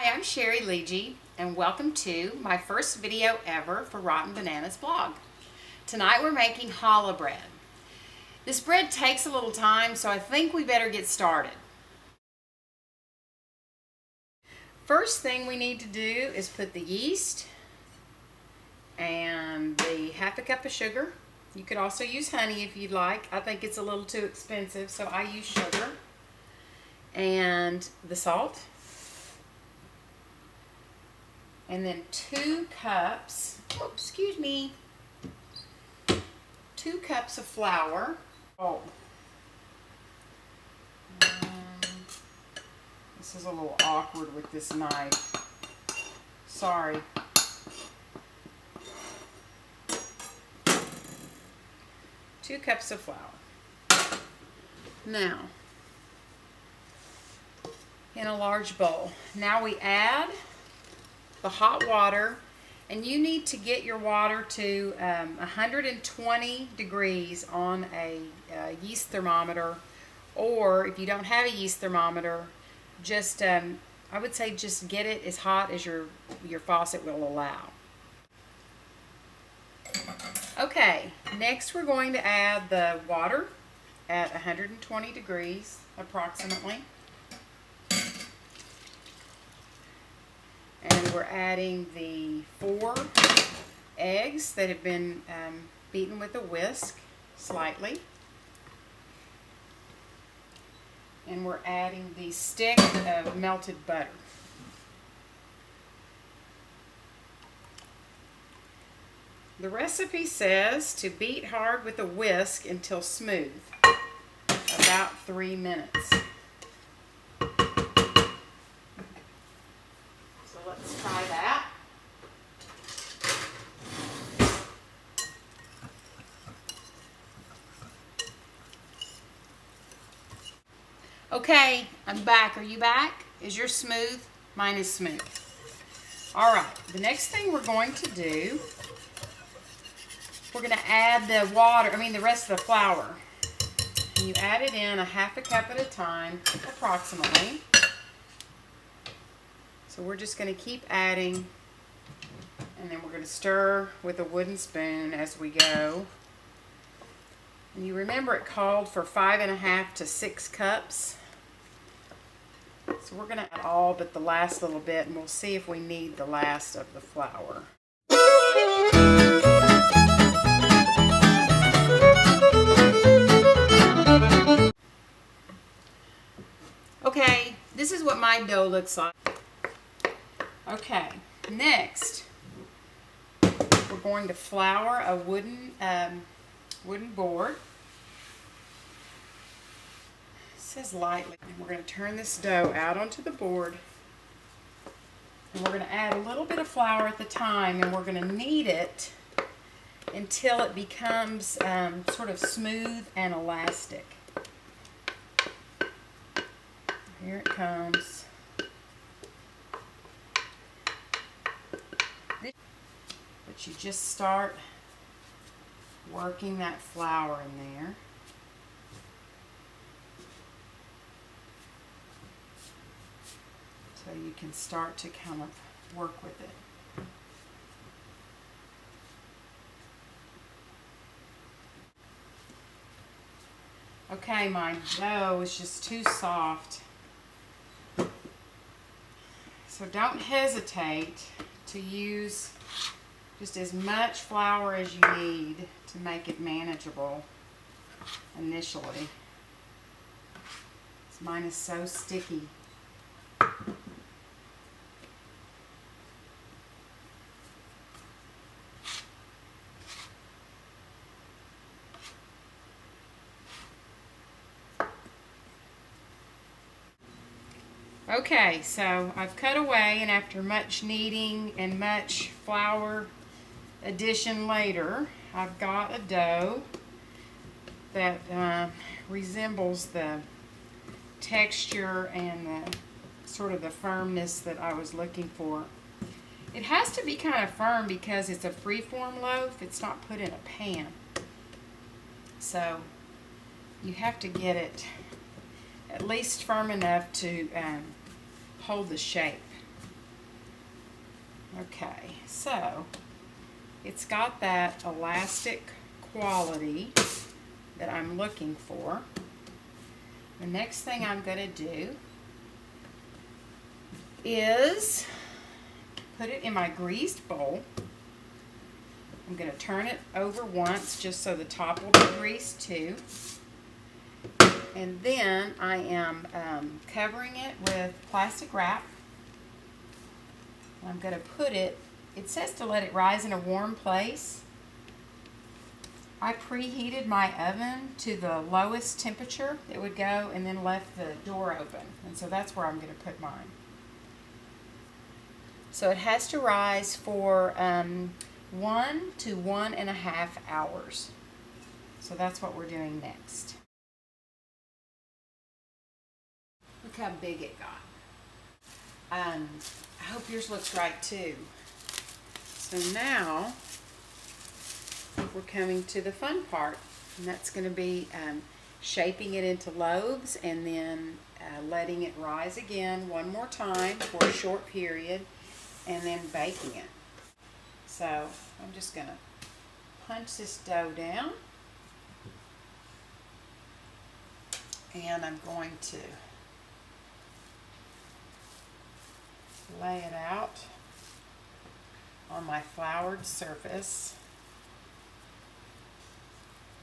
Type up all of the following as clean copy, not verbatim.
Hi, I'm Shari Lidji, and welcome to my first video ever for Rotten Bananas blog. Tonight we're making challah bread. This bread takes a little time, so I think we better get started. First thing we need to do is put the yeast and the half a cup of sugar. You could also use honey if you'd like. I think it's a little too expensive, so I use sugar. And the salt. And then 2 cups, 2 cups of flour. This is a little awkward with this knife. Sorry. Two cups of flour. Now, in a large bowl. Now we add the hot water, and you need to get your water to 120 degrees on a yeast thermometer, or if you don't have a yeast thermometer, just I would say just get it as hot as your faucet will allow. Okay, next we're going to add the water at 120 degrees approximately. And we're adding the 4 eggs that have been beaten with a whisk slightly. And we're adding the stick of melted butter. The recipe says to beat hard with a whisk until smooth, about 3 minutes. Let's try that. Okay, I'm back. Are you back? Is yours smooth? Mine is smooth. All right, the next thing we're going to do, we're going to add the rest of the flour. And you add it in a half a cup at a time, approximately. So we're just going to keep adding, and then we're going to stir with a wooden spoon as we go. And you remember it called for 5½ to 6 cups. So we're going to add all but the last little bit, and we'll see if we need the last of the flour. Okay, this is what my dough looks like. Okay, next we're going to flour a wooden board. It says lightly. And we're going to turn this dough out onto the board. And we're going to add a little bit of flour at the time, and we're going to knead it until it becomes sort of smooth and elastic. Here it comes. But you just start working that flour in there. So you can start to kind of work with it. Okay, my dough is just too soft. So don't hesitate to use just as much flour as you need to make it manageable initially. Mine is so sticky. Okay, so I've cut away, and after much kneading and much flour addition later, I've got a dough that resembles the texture and the sort of the firmness that I was looking for. It has to be kind of firm because it's a freeform loaf. It's not put in a pan. So you have to get it at least firm enough to hold the shape. Okay, so it's got that elastic quality that I'm looking for. The next thing I'm going to do is put it in my greased bowl. I'm going to turn it over once just so the top will be greased too. And then I am covering it with plastic wrap. I'm going to put it, it says to let it rise in a warm place. I preheated my oven to the lowest temperature it would go and then left the door open. And so that's where I'm going to put mine. So it has to rise for 1 to 1.5 hours. So that's what we're doing next. Look how big it got. I hope yours looks right too. So now we're coming to the fun part, and that's going to be shaping it into lobes and then letting it rise again one more time for a short period and then baking it. So I'm just going to punch this dough down, and I'm going to lay it out on my floured surface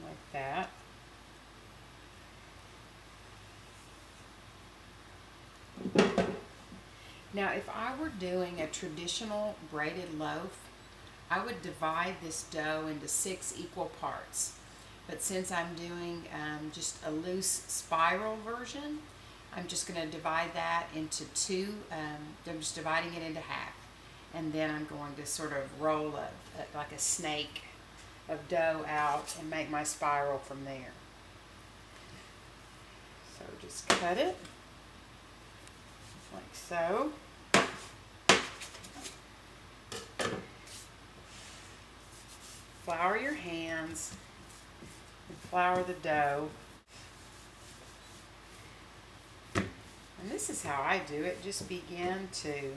like that. Now if I were doing a traditional braided loaf, I would divide this dough into 6 equal parts. But since I'm doing just a loose spiral version, I'm just going to divide that into 2. I'm just dividing it into half. And then I'm going to sort of roll like a snake of dough out and make my spiral from there. So just cut it like so. Flour your hands and flour the dough. And this is how I do it. Just begin to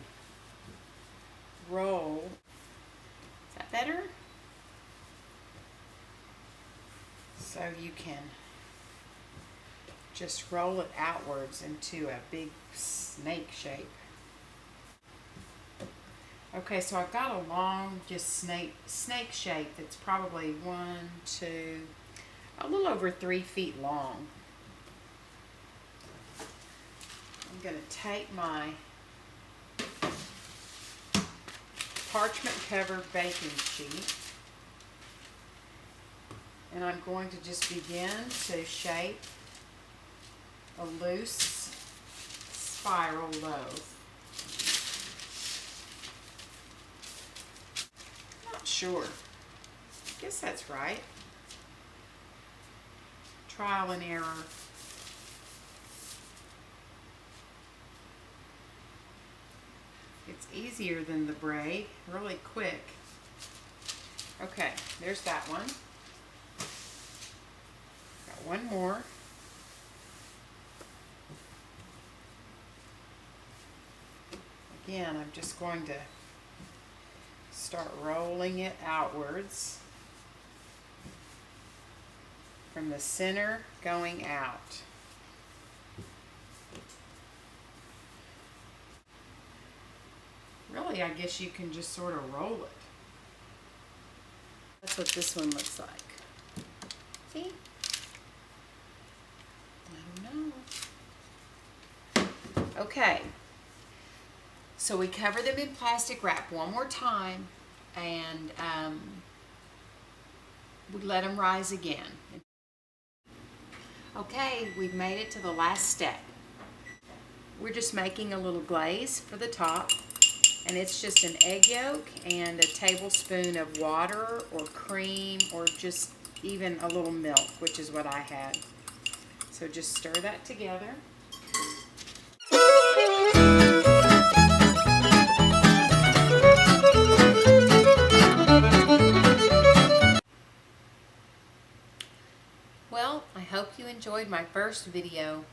roll. Is that better? So you can just roll it outwards into a big snake shape. Okay, so I've got a long, just snake shape that's probably 1, 2, a little over 3 feet long. I'm going to take my parchment covered baking sheet, and I'm going to just begin to shape a loose spiral loaf. Not sure. I guess that's right. Trial and error. It's easier than the braid, really quick. Okay, there's that one. Got one more. Again, I'm just going to start rolling it outwards from the center going out. Really, I guess you can just sort of roll it. That's what this one looks like. See? I don't know. Okay. So we cover them in plastic wrap one more time, and we let them rise again. Okay, we've made it to the last step. We're just making a little glaze for the top. And it's just an egg yolk and a tablespoon of water or cream or just even a little milk, which is what I had. So just stir that together. Well, I hope you enjoyed my first video